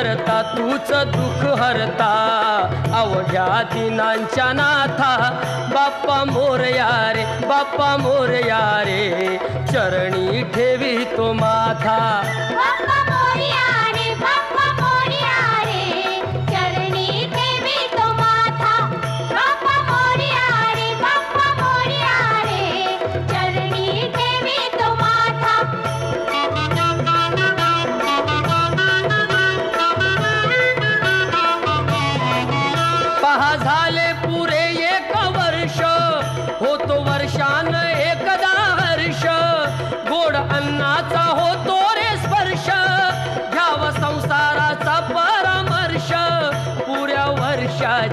करता तूच दुःख हरता अवघ्या दिनांच्या नाथा बाप्पा मोरया रे बाप्पा मोरया रे चरणी ठेवी तो माथा बाप्पा मोरया रे बाप्पा मोरया रे चरणी ठेवी तो माथा बाप्पा मोरया रे बाप्पा मोरया रे चरणी ठेवी तो माथा पहा झाले पुरे